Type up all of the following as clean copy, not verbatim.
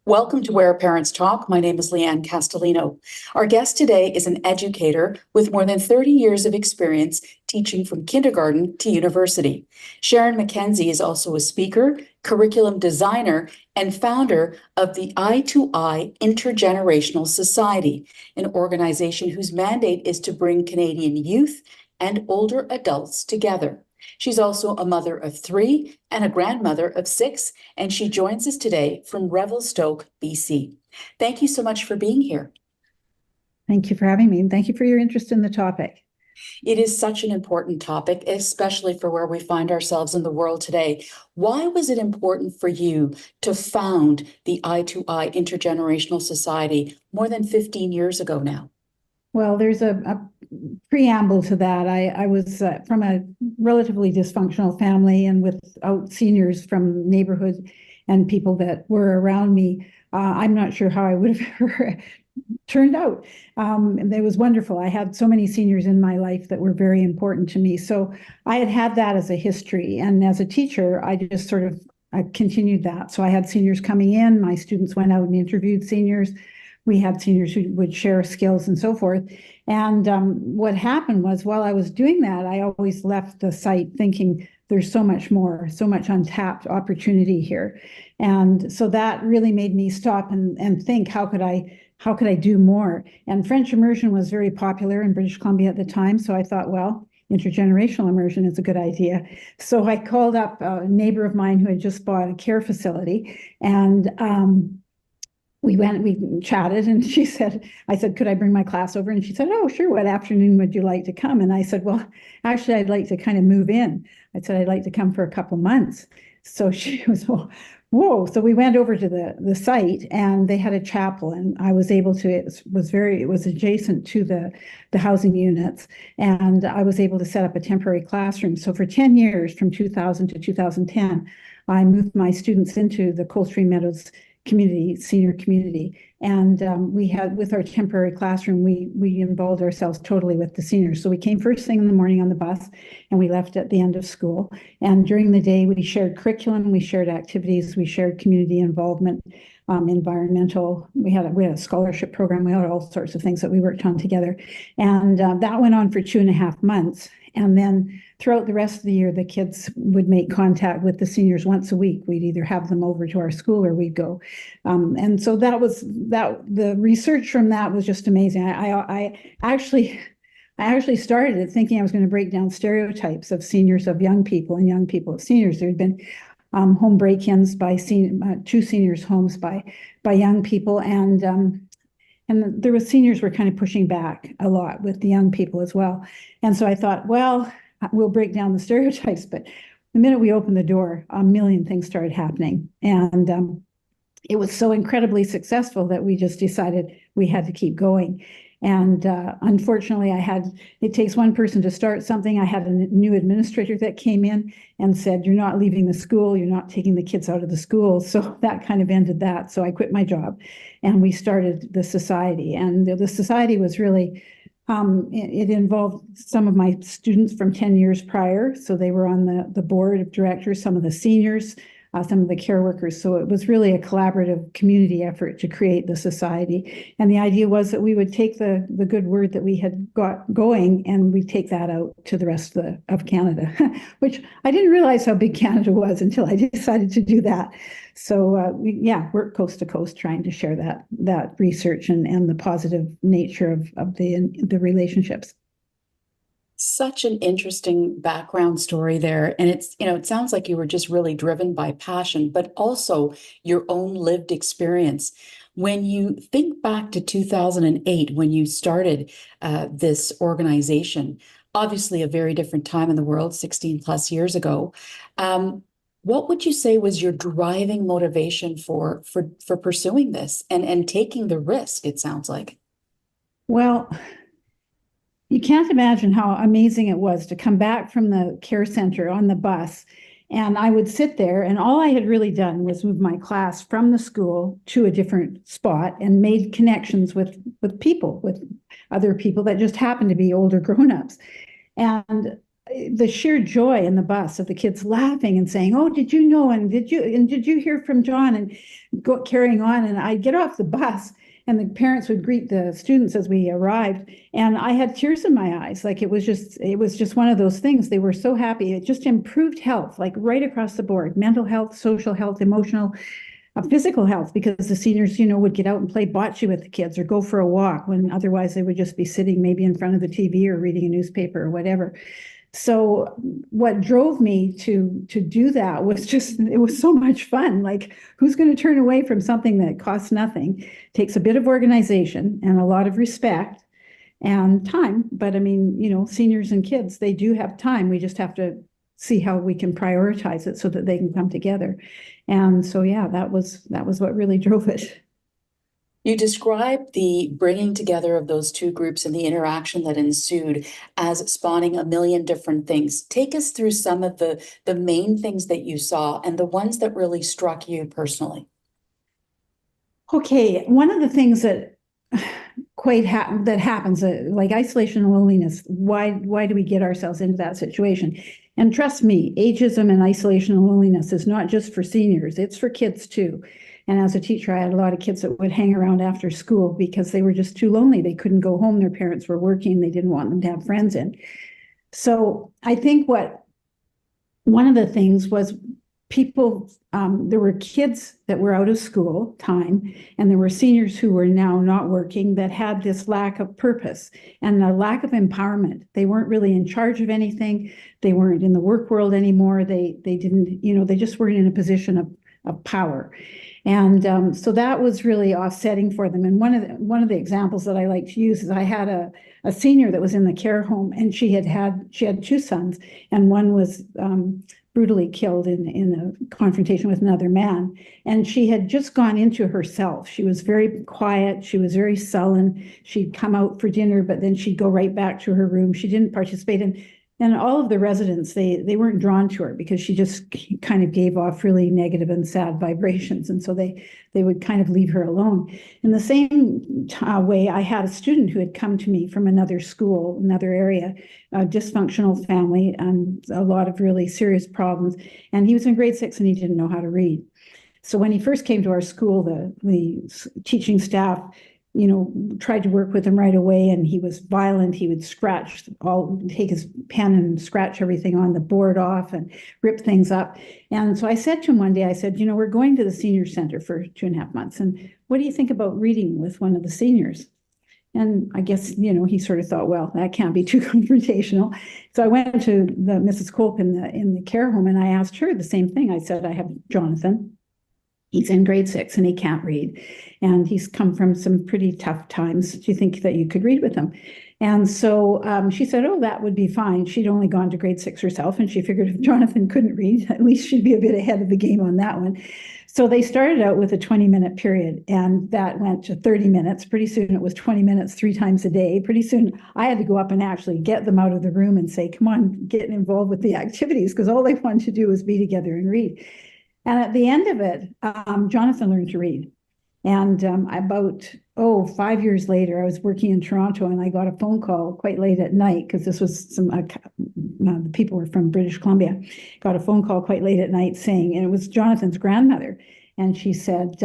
Welcome to Where Parents Talk. My name is Leanne Castellino. Our guest today is an educator with more than 30 years of experience teaching from kindergarten to university. Sharon MacKenzie is also a speaker, curriculum designer, and founder of the Eye-to-Eye Intergenerational Society, an organization whose mandate is to bring Canadian youth and older adults together. She's also a mother of 3 and a grandmother of 6, and she joins us today from Revelstoke, BC. Thank you so much for being here. Thank you for having me, and thank you for your interest in the topic. It is such an important topic, especially for where we find ourselves in the world today. Why was it important for you to found the Eye-to-Eye Intergenerational Society more than 15 years ago now? Well, there's a preamble to that. I was from a relatively dysfunctional family and without seniors from neighborhood and people that were around me. I'm not sure how I would have ever turned out. And it was wonderful. I had so many seniors in my life that were very important to me. So I had that as a history. And as a teacher, I continued that. So I had seniors coming in. My students went out and interviewed seniors. We had seniors who would share skills and so forth. And what happened was, while I was doing that, I always left the site thinking there's so much more, so much untapped opportunity here. And so that really made me stop and think, how could I do more? And French immersion was very popular in British Columbia at the time. So I thought, well, intergenerational immersion is a good idea. So I called up a neighbor of mine who had just bought a care facility, and we chatted, and I said, could I bring my class over? And she said, oh, sure. What afternoon would you like to come? And I said, well, actually, I'd like to kind of move in. I said, I'd like to come for a couple months. So she was, whoa. So we went over to the site, and they had a chapel, and I was able to, it was adjacent to the housing units. And I was able to set up a temporary classroom. So for 10 years, from 2000 to 2010, I moved my students into the Coldstream Meadows senior community. And with our temporary classroom, we involved ourselves totally with the seniors. So we came first thing in the morning on the bus, and we left at the end of school. And during the day, we shared curriculum, we shared activities, we shared community involvement, environmental. We had a scholarship program. We had all sorts of things that we worked on together. And that went on for 2.5 months. And then throughout the rest of the year, the kids would make contact with the seniors once a week. We'd either have them over to our school or we'd go. And so the research from that was just amazing. I actually started it thinking I was going to break down stereotypes of seniors, of young people, and young people of seniors. There had been home break-ins by 2 seniors' homes by young people, and there was seniors were kind of pushing back a lot with the young people as well. And so I thought, well, we'll break down the stereotypes. But the minute we opened the door, a million things started happening. And it was so incredibly successful that we just decided we had to keep going. And unfortunately, it takes one person to start something. I had a new administrator that came in and said, you're not leaving the school, you're not taking the kids out of the school. So that kind of ended that. So I quit my job, and we started the society. And the society was really, it involved some of my students from 10 years prior. So they were on the board of directors, some of the seniors, some of the care workers. So it was really a collaborative community effort to create the society. And the idea was that we would take the good word that we had got going, and we take that out to the rest of Canada, which I didn't realize how big Canada was until I decided to do that. So we work coast to coast trying to share that research and the positive nature of the relationships. Such an interesting background story there. And it sounds like you were just really driven by passion, but also your own lived experience. When you think back to 2008, when you started this organization, obviously a very different time in the world, 16 plus years ago, what would you say was your driving motivation for pursuing this and taking the risk, it sounds like? Well, you can't imagine how amazing it was to come back from the care center on the bus. And I would sit there, and all I had really done was move my class from the school to a different spot and made connections with other people that just happened to be older grown-ups. And the sheer joy in the bus of the kids laughing and saying, "Oh, did you know? And did you hear from John?" And carrying on. And I'd get off the bus, and the parents would greet the students as we arrived, and I had tears in my eyes. Like it was just one of those things. They were so happy. It just improved health, like right across the board: mental health, social health, emotional, physical health, because the seniors, would get out and play bocce with the kids or go for a walk when otherwise they would just be sitting maybe in front of the TV or reading a newspaper or whatever. So what drove me to do that was just, it was so much fun. Like, who's going to turn away from something that costs nothing, takes a bit of organization and a lot of respect and time. But I mean, seniors and kids, they do have time. We just have to see how we can prioritize it so that they can come together. And so, yeah, that was what really drove it. You described the bringing together of those two groups and the interaction that ensued as spawning a million different things. Take us through some of the main things that you saw and the ones that really struck you personally. Okay, one of the things that that happens, like isolation and loneliness. Why do we get ourselves into that situation? And trust me, ageism and isolation and loneliness is not just for seniors; it's for kids too. And as a teacher, I had a lot of kids that would hang around after school because they were just too lonely. They couldn't go home. Their parents were working. They didn't want them to have friends in. So I think one of the things was people, there were kids that were out of school time, and there were seniors who were now not working that had this lack of purpose and a lack of empowerment. They weren't really in charge of anything. They weren't in the work world anymore. They didn't, they just weren't in a position of power. And so that was really offsetting for them. And one of the examples that I like to use is I had a senior that was in the care home, and she had two sons, and one was brutally killed in a confrontation with another man. And she had just gone into herself. She was very quiet. She was very sullen. She'd come out for dinner, but then she'd go right back to her room. She didn't participate in. And all of the residents, they weren't drawn to her because she just kind of gave off really negative and sad vibrations. And so they would kind of leave her alone. In the same way, I had a student who had come to me from another school, another area, a dysfunctional family, and a lot of really serious problems. And he was in grade 6 and he didn't know how to read. So when he first came to our school, the teaching staff tried to work with him right away, and he was violent. He would take his pen and scratch everything on the board off and rip things up. And so I said to him one day, I said, we're going to the senior center for 2.5 months. And what do you think about reading with one of the seniors? And I guess, he sort of thought, well, that can't be too confrontational. So I went to the Mrs. Culp in the care home, and I asked her the same thing. I said, I have Jonathan. He's in grade 6 and he can't read. And he's come from some pretty tough times. Do you think that you could read with him? And so she said, oh, that would be fine. She'd only gone to grade 6 herself, and she figured if Jonathan couldn't read, at least she'd be a bit ahead of the game on that one. So they started out with a 20-minute period, and that went to 30 minutes. Pretty soon it was 20 minutes 3 times a day. Pretty soon I had to go up and actually get them out of the room and say, come on, get involved with the activities, because all they wanted to do was be together and read. And at the end of it, Jonathan learned to read. And about 5 years later, I was working in Toronto, and I got a phone call quite late at night, because this was the people were from British Columbia. Got a phone call quite late at night saying, and it was Jonathan's grandmother, and she said,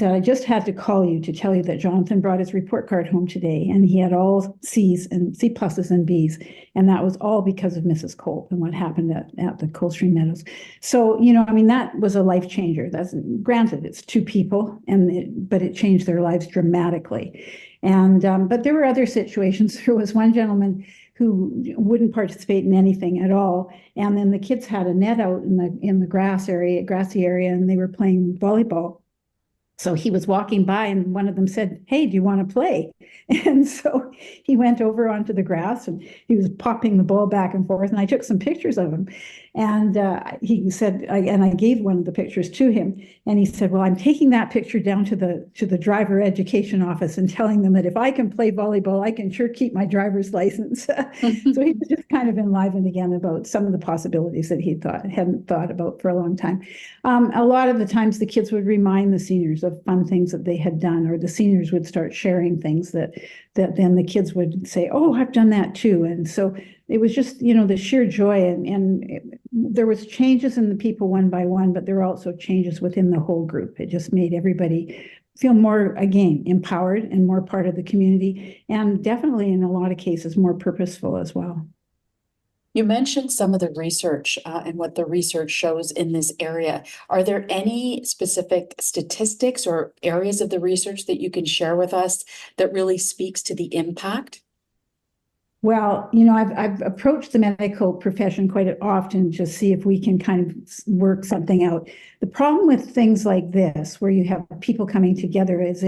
I just had to call you to tell you that Jonathan brought his report card home today, and he had all C's and C pluses and B's. And that was all because of Mrs. Culp and what happened at the Coldstream Meadows. So, that was a life changer. That's granted, it's 2 people, but it changed their lives dramatically. And but there were other situations. There was one gentleman who wouldn't participate in anything at all. And then the kids had a net out in the grassy area, and they were playing volleyball. So he was walking by, and one of them said, hey, do you want to play? And so he went over onto the grass, and he was popping the ball back and forth. And I took some pictures of him. And he said, and I gave one of the pictures to him. And he said, well, I'm taking that picture down to the driver education office and telling them that if I can play volleyball, I can sure keep my driver's license. So he was just kind of enlivened again about some of the possibilities that he hadn't thought about for a long time. A lot of the times the kids would remind the seniors of fun things that they had done, or the seniors would start sharing things that then the kids would say, oh, I've done that too. And so it was just, the sheer joy, there was changes in the people one by one, but there were also changes within the whole group. It just made everybody feel more, again, empowered and more part of the community, and definitely in a lot of cases more purposeful as well. You mentioned some of the research and what the research shows in this area. Are there any specific statistics or areas of the research that you can share with us that really speaks to the impact? Well, I've approached the medical profession quite often to see if we can kind of work something out. The problem with things like this, where you have people coming together, is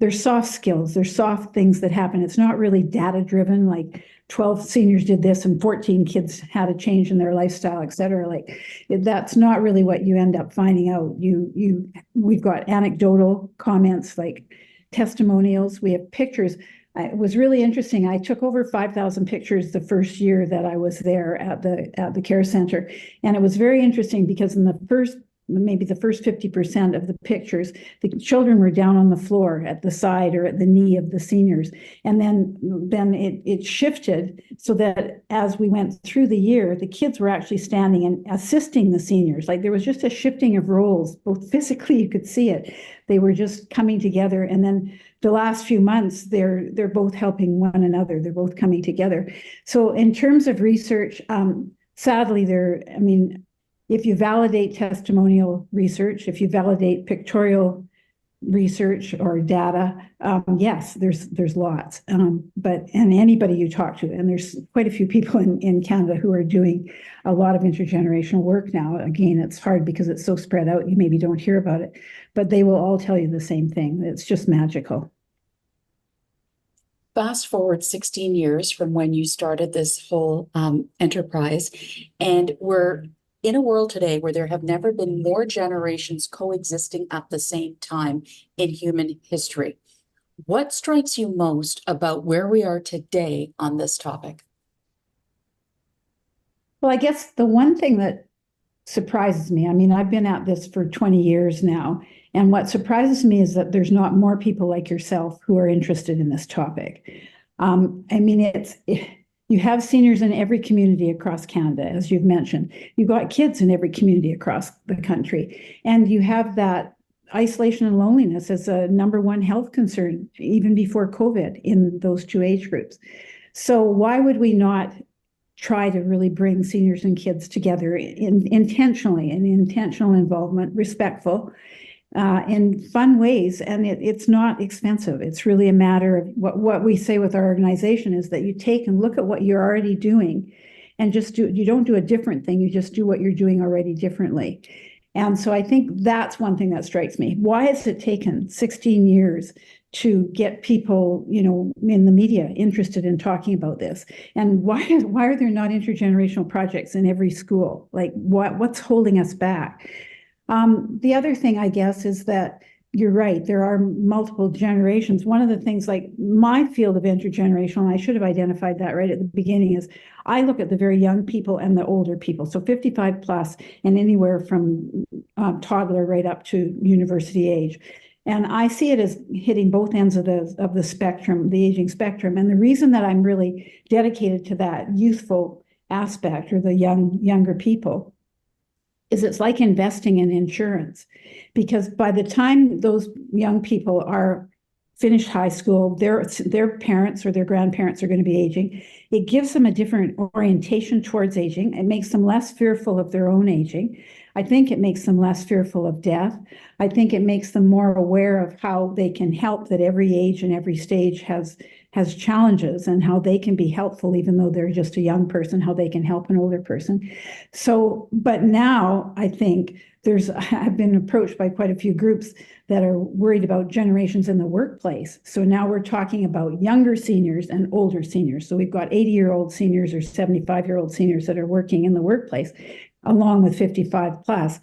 they're soft skills, they're soft things that happen. It's not really data driven, like 12 seniors did this and 14 kids had a change in their lifestyle, et cetera. Like that's not really what you end up finding out. We've got anecdotal comments, like testimonials, we have pictures. It was really interesting. I took over 5,000 pictures the first year that I was there at the care center. And it was very interesting because in maybe the first 50% of the pictures, the children were down on the floor at the side or at the knee of the seniors. And then it shifted so that as we went through the year, the kids were actually standing and assisting the seniors. Like there was just a shifting of roles, both physically, you could see it. They were just coming together. And then the last few months, they're both helping one another. They're both coming together. So in terms of research, sadly, if you validate testimonial research, if you validate pictorial research or data, yes, there's lots. But anybody you talk to, and there's quite a few people in Canada who are doing a lot of intergenerational work now. Again, it's hard because it's so spread out, you maybe don't hear about it, but they will all tell you the same thing. It's just magical. Fast forward 16 years from when you started this whole enterprise, and we're in a world today where there have never been more generations coexisting at the same time in human history. What strikes you most about where we are today on this topic? Well, I guess the one thing that surprises me, I've been at this for 20 years now, and what surprises me is that there's not more people like yourself who are interested in this topic. You have seniors in every community across Canada, as you've mentioned. You've got kids in every community across the country. And you have that isolation and loneliness as a number one health concern, even before COVID, in those two age groups. So why would we not try to really bring seniors and kids together intentionally, in intentional involvement, respectful, in fun ways, and it's not expensive. It's really a matter of what we say with our organization is that you take and look at what you're already doing and you don't do a different thing, you just do what you're doing already differently. And so I think that's one thing that strikes me. Why has it taken 16 years to get people, in the media interested in talking about this? And why are there not intergenerational projects in every school? Like what's holding us back? The other thing, I guess, is that you're right. There are multiple generations. One of the things, like my field of intergenerational, and I should have identified that right at the beginning, is I look at the very young people and the older people. So 55 plus and anywhere from toddler right up to university age. And I see it as hitting both ends of the spectrum, the aging spectrum. And the reason that I'm really dedicated to that youthful aspect, or the younger people, is it's like investing in insurance, because by the time those young people are finished high school, their parents or their grandparents are going to be aging. It gives them a different orientation towards aging. It makes them less fearful of their own aging. I think it makes them less fearful of death. I think it makes them more aware of how they can help, that every age and every stage has challenges, and how they can be helpful, even though they're just a young person, how they can help an older person. So, but now I think I've been approached by quite a few groups that are worried about generations in the workplace. So now we're talking about younger seniors and older seniors. So we've got 80-year-old seniors or 75-year-old seniors that are working in the workplace, along with 55 plus.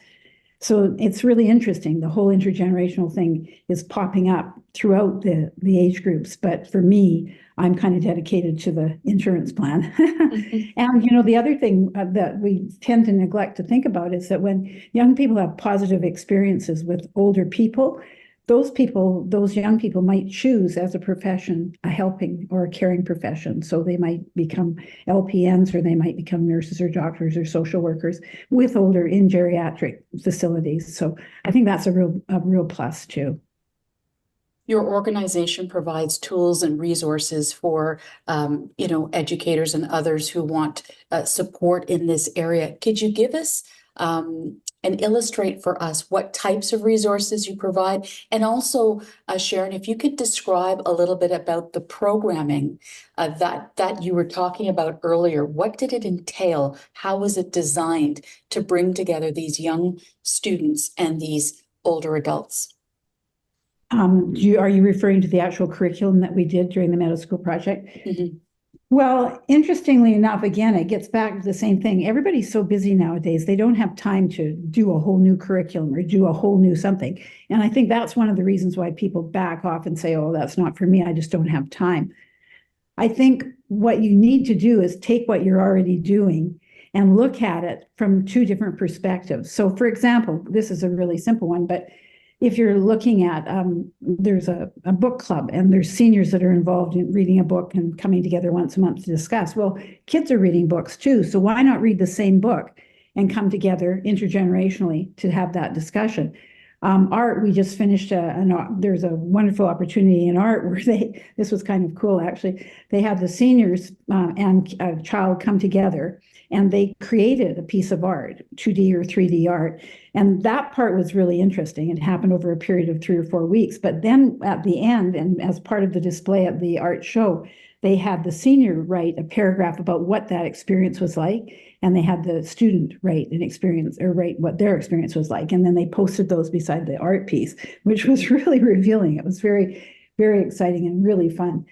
So it's really interesting. The whole intergenerational thing is popping up throughout the age groups. But for me, I'm kind of dedicated to the insurance plan. And, the other thing that we tend to neglect to think about is that when young people have positive experiences with older people, those people, those young people might choose as a profession, a helping or a caring profession. So they might become LPNs, or they might become nurses or doctors or social workers with older in geriatric facilities. So I think that's a real plus too. Your organization provides tools and resources for, educators and others who want support in this area. Could you give us and illustrate for us what types of resources you provide? And also, Sharon, if you could describe a little bit about the programming that you were talking about earlier. What did it entail? How was it designed to bring together these young students and these older adults? Are you referring to the actual curriculum that we did during the Meadow School project? Mm-hmm. Well, interestingly enough, again, it gets back to the same thing. Everybody's so busy nowadays, they don't have time to do a whole new curriculum or do a whole new something. And I think that's one of the reasons why people back off and say, oh, that's not for me, I just don't have time. I think what you need to do is take what you're already doing and look at it from two different perspectives. So, for example, this is a really simple one, but if you're looking at, there's a book club and there's seniors that are involved in reading a book and coming together once a month to discuss. Well, kids are reading books too. So why not read the same book and come together intergenerationally to have that discussion? Art, we just finished there's a wonderful opportunity in art where this was kind of cool actually. They had the seniors and a child come together and they created a piece of art, 2D or 3D art. And that part was really interesting. It happened over a period of 3 or 4 weeks. But then at the end, and as part of the display at the art show, they had the senior write a paragraph about what that experience was like. And they had the student write what their experience was like. And then they posted those beside the art piece, which was really revealing. It was very, very exciting and really fun.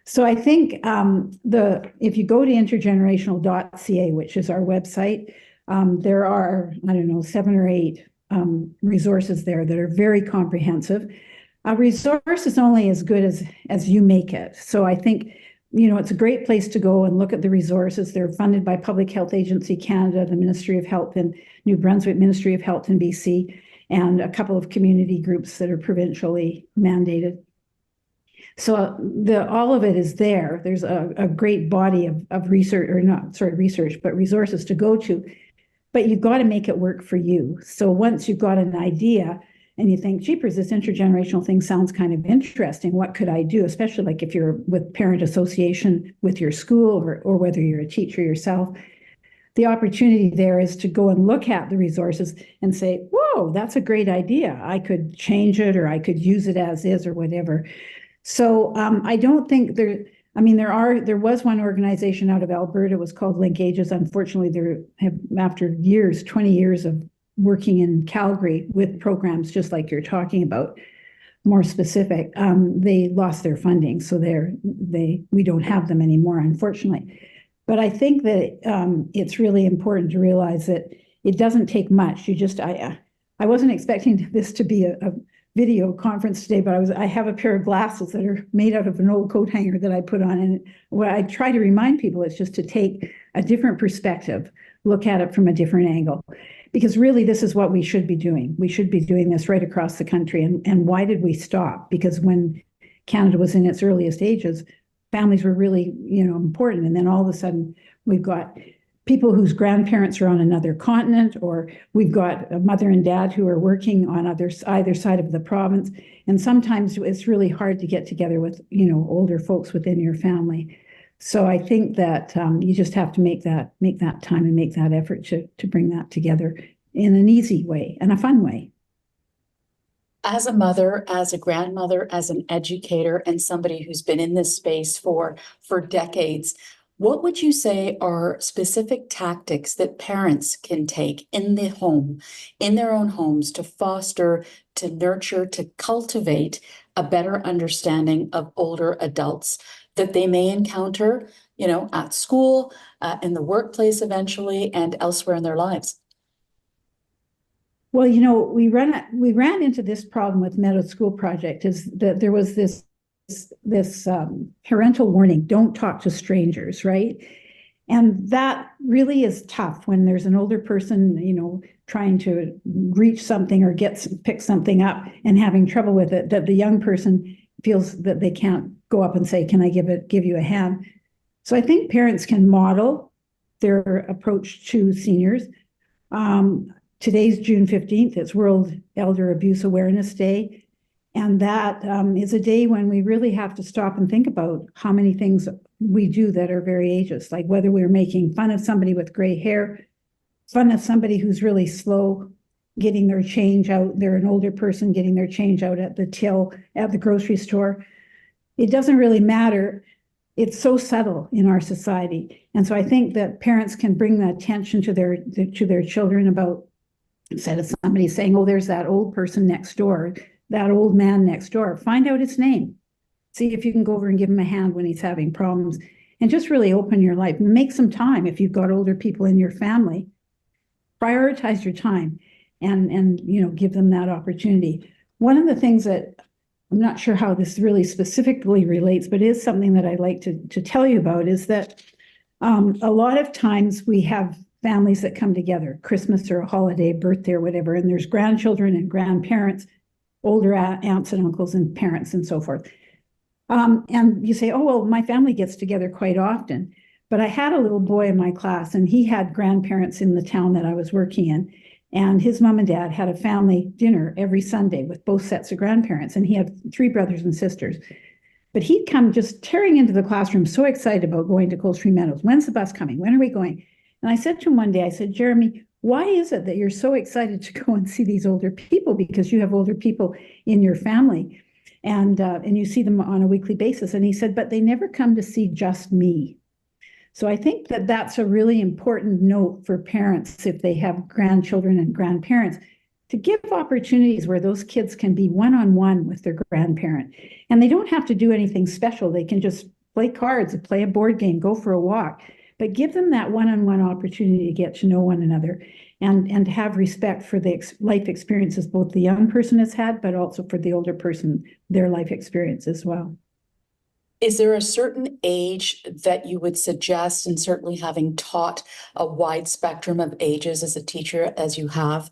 So I think if you go to intergenerational.ca, which is our website, there are, 7 or 8 resources there that are very comprehensive. A resource is only as good as you make it. So I think, it's a great place to go and look at the resources. They're funded by Public Health Agency Canada, the Ministry of Health in New Brunswick, Ministry of Health in BC, and a couple of community groups that are provincially mandated. So all of it is there. There's a great body of research, but resources to go to. But you've got to make it work for you. So once you've got an idea and you think, jeepers, this intergenerational thing sounds kind of interesting. What could I do? Especially like if you're with parent association with your school or whether you're a teacher yourself. The opportunity there is to go and look at the resources and say, whoa, that's a great idea. I could change it or I could use it as is or whatever. So I don't think there was one organization out of Alberta, it was called Link Ages. Unfortunately, after 20 years of working in Calgary with programs just like you're talking about, more specific, they lost their funding. So we don't have them anymore, unfortunately. But I think that it's really important to realize that it doesn't take much. I wasn't expecting this to be a video conference today, but I have a pair of glasses that are made out of an old coat hanger that I put on. And what I try to remind people is just to take a different perspective, look at it from a different angle. Because really, this is what we should be doing. We should be doing this right across the country. And why did we stop? Because when Canada was in its earliest ages, families were really, important. And then all of a sudden, we've got people whose grandparents are on another continent, or we've got a mother and dad who are working on either side of the province. And sometimes it's really hard to get together with, older folks within your family. So I think that you just have to make that time and make that effort to bring that together in an easy way and a fun way. As a mother, as a grandmother, as an educator, and somebody who's been in this space for decades, what would you say are specific tactics that parents can take in the home, in their own homes, to foster, to nurture, to cultivate a better understanding of older adults that they may encounter, at school, in the workplace eventually, and elsewhere in their lives? Well, we ran into this problem with Meadow School Project, is that there was this parental warning, don't talk to strangers, right? And that really is tough when there's an older person, trying to reach something or pick something up and having trouble with it, that the young person feels that they can't go up and say, can I give you a hand? So I think parents can model their approach to seniors. Today's June 15th, it's World Elder Abuse Awareness Day. And that is a day when we really have to stop and think about how many things we do that are very ageist, like whether we're making fun of somebody with gray hair, fun of somebody who's really slow getting their change out. They're an older person getting their change out at the till at the grocery store. It doesn't really matter. It's so subtle in our society. And so I think that parents can bring that attention to their children about, instead of somebody saying, oh, there's that old person next door, that old man next door, find out his name. See if you can go over and give him a hand when he's having problems, and just really open your life. Make some time. If you've got older people in your family, prioritize your time and give them that opportunity. One of the things that I'm not sure how this really specifically relates, but is something that I'd like to tell you about, is that a lot of times we have families that come together, Christmas or a holiday, birthday or whatever, and there's grandchildren and grandparents, older aunts and uncles and parents and so forth. And you say, oh, well, my family gets together quite often. But I had a little boy in my class, and he had grandparents in the town that I was working in. And his mom and dad had a family dinner every Sunday with both sets of grandparents. And he had 3 brothers and sisters. But he'd come just tearing into the classroom, so excited about going to Coldstream Meadows. When's the bus coming? When are we going? And I said to him one day, I said, Jeremy, why is it that you're so excited to go and see these older people? Because you have older people in your family, and you see them on a weekly basis. And he said, but they never come to see just me. So I think that that's a really important note for parents, if they have grandchildren and grandparents, to give opportunities where those kids can be one-on-one with their grandparent. And they don't have to do anything special. They can just play cards, play a board game, go for a walk, but give them that one-on-one opportunity to get to know one another and have respect for the life experiences both the young person has had, but also for the older person, their life experience as well. Is there a certain age that you would suggest, and certainly having taught a wide spectrum of ages as a teacher, as you have,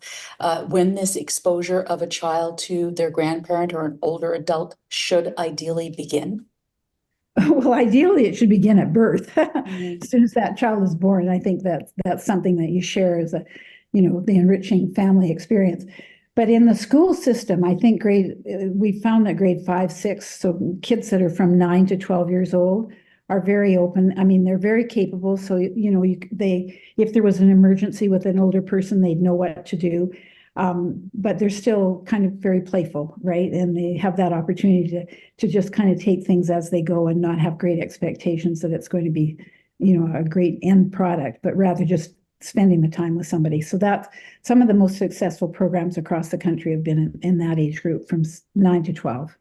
when this exposure of a child to their grandparent or an older adult should ideally begin? Well, ideally, it should begin at birth. As soon as that child is born, I think that's something that you share as the enriching family experience. But in the school system, I think we found that grade 5, 6, so kids that are from 9 to 12 years old are very open. I mean, they're very capable. So, if there was an emergency with an older person, they'd know what to do. But they're still kind of very playful, right? And they have that opportunity to just kind of take things as they go and not have great expectations that it's going to be, a great end product, but rather just spending the time with somebody. So that's some of the most successful programs across the country have been in that age group from 9 to 12.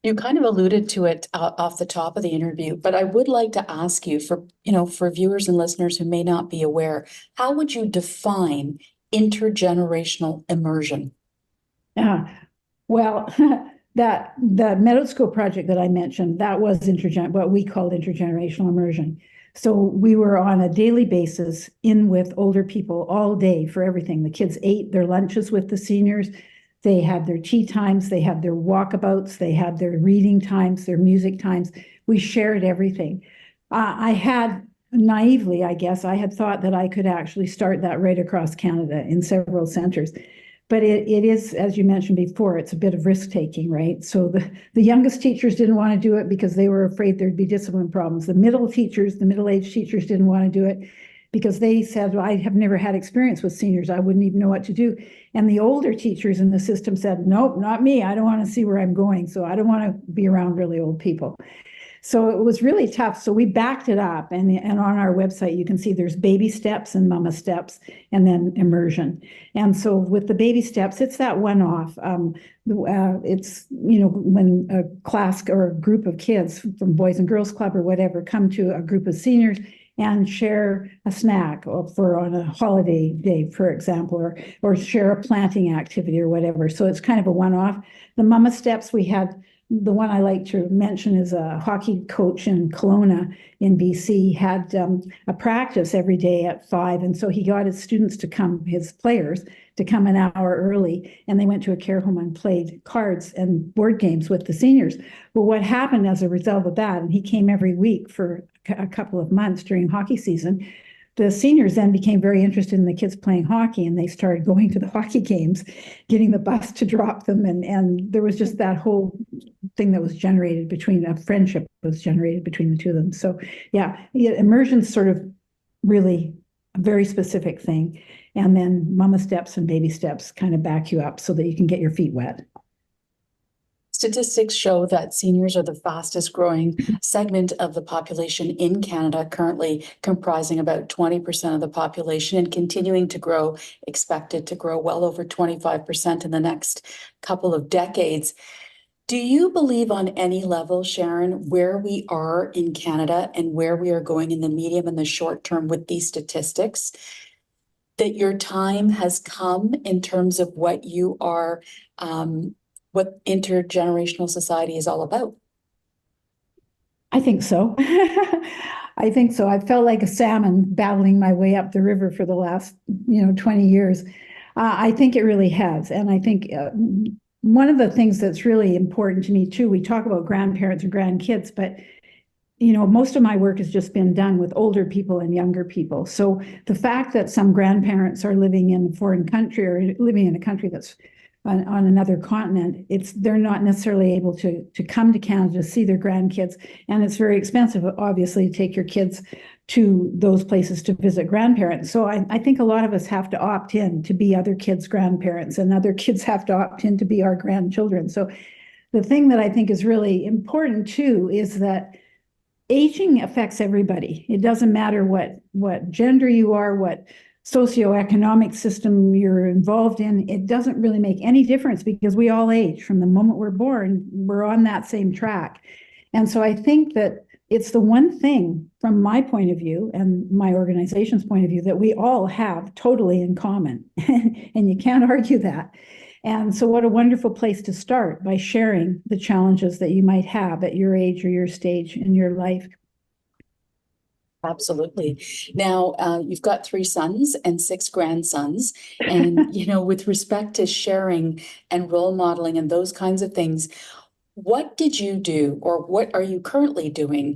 You kind of alluded to it off the top of the interview, but I would like to ask you, for viewers and listeners who may not be aware, how would you define intergenerational immersion? Well, that the Meadow School project that I mentioned, that was what we called intergenerational immersion. So we were on a daily basis in with older people all day for everything. The kids ate their lunches with the seniors. They had their tea times. They had their walkabouts. They had their reading times, their music times. We shared everything. I had naively, I guess, I had thought that I could actually start that right across Canada in several centers. But it is, as you mentioned before, it's a bit of risk taking, right? So the youngest teachers didn't want to do it because they were afraid there'd be discipline problems. The middle-aged teachers didn't want to do it because they said, well, I have never had experience with seniors. I wouldn't even know what to do. And the older teachers in the system said, nope, not me. I don't want to see where I'm going. So I don't want to be around really old people. So it was really tough. So we backed it up, and on our website, you can see there's baby steps and mama steps and then immersion. And so with the baby steps, it's that one-off. It's, when a class or a group of kids from Boys and Girls Club or whatever come to a group of seniors and share a snack or on a holiday day, for example, or share a planting activity or whatever. So it's kind of a one-off. The mama steps, we had the one I like to mention is a hockey coach in Kelowna in BC had a practice every day at 5. And so he got his students to come, his players, to come an hour early. And they went to a care home and played cards and board games with the seniors. Well, what happened as a result of that, and he came every week for a couple of months during hockey season, the seniors then became very interested in the kids playing hockey, and they started going to the hockey games, getting the bus to drop them. And there was just that whole thing that was generated between a friendship was generated between the two of them. So yeah, immersion's sort of really a very specific thing. And then mama steps and baby steps kind of back you up so that you can get your feet wet. Statistics show that seniors are the fastest growing segment of the population in Canada, currently comprising about 20% of the population and continuing to grow, expected to grow well over 25% in the next couple of decades. Do you believe on any level, Sharon, where we are in Canada and where we are going in the medium and the short term with these statistics, that your time has come in terms of what you are, what intergenerational society is all about? I think so. I think so. I felt like a salmon battling my way up the river for the last, 20 years. I think it really has. And I think one of the things that's really important to me too, we talk about grandparents and grandkids, but most of my work has just been done with older people and younger people. So the fact that some grandparents are living in a foreign country or living in a country that's on another continent, they're not necessarily able to come to Canada to see their grandkids. And it's very expensive, obviously, to take your kids to those places to visit grandparents. So I think a lot of us have to opt in to be other kids' grandparents, and other kids have to opt in to be our grandchildren. So the thing that I think is really important too is that aging affects everybody. It doesn't matter what gender you are, what socioeconomic system you're involved in. It doesn't really make any difference because we all age from the moment we're born. We're on that same track. And so I think that it's the one thing from my point of view and my organization's point of view that we all have totally in common. And you can't argue that. And so what a wonderful place to start by sharing the challenges that you might have at your age or your stage in your life. Absolutely. Now, you've got 3 sons and 6 grandsons. And, with respect to sharing and role modeling and those kinds of things, what did you do, or what are you currently doing